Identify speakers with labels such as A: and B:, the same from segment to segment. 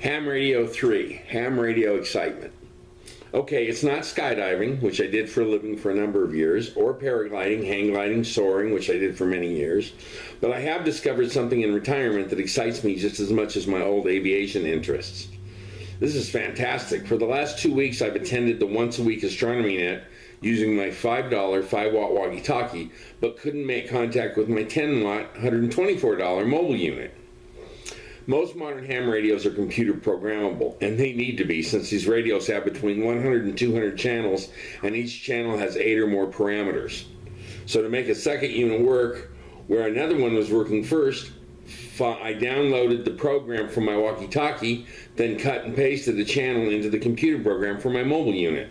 A: Ham Radio 3, ham radio excitement. Okay, it's not skydiving, which I did for a living for a number of years, or paragliding, hang gliding, soaring, which I did for many years, but I have discovered something in retirement that excites me just as much as my old aviation interests. This is fantastic. For the last 2 weeks, I've attended the once-a-week astronomy net using my $5 5-watt walkie-talkie, but couldn't make contact with my 10-watt, $124 mobile unit. Most modern ham radios are computer programmable, and they need to be, since these radios have between 100 and 200 channels, and each channel has 8 or more parameters. So to make a second unit work, where another one was working first, I downloaded the program from my walkie-talkie, then cut and pasted the channel into the computer program for my mobile unit.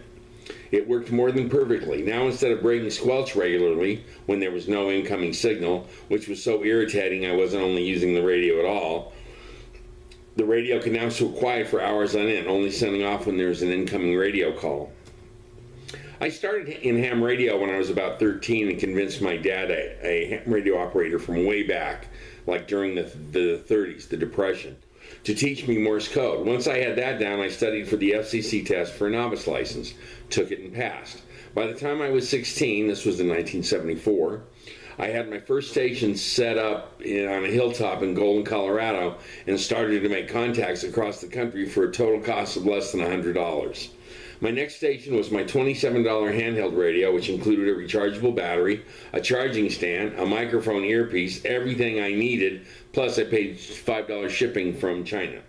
A: It worked more than perfectly. Now, instead of breaking squelch regularly when there was no incoming signal, which was so irritating I wasn't only using the radio at all, the radio can now sit quiet for hours on end, only sending off when there's an incoming radio call. I started in ham radio when I was about 13 and convinced my dad, a ham radio operator from way back, like during the 30s, the Depression, to teach me Morse code. Once I had that down, I studied for the FCC test for a novice license, took it and passed. By the time I was 16, this was in 1974, I had my first station set up on a hilltop in Golden, Colorado, and started to make contacts across the country for a total cost of less than $100. My next station was my $27 handheld radio, which included a rechargeable battery, a charging stand, a microphone earpiece, everything I needed, plus I paid $5 shipping from China.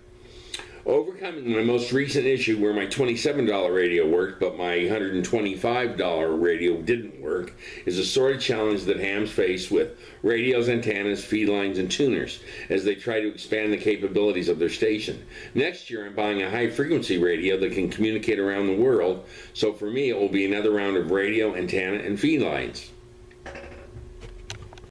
A: Overcoming my most recent issue where my $27 radio worked, but my $125 radio didn't work, is a sort of challenge that hams face with radios, antennas, feed lines, and tuners as they try to expand the capabilities of their station. Next year, I'm buying a high-frequency radio that can communicate around the world, so for me, it will be another round of radio, antenna, and feed lines.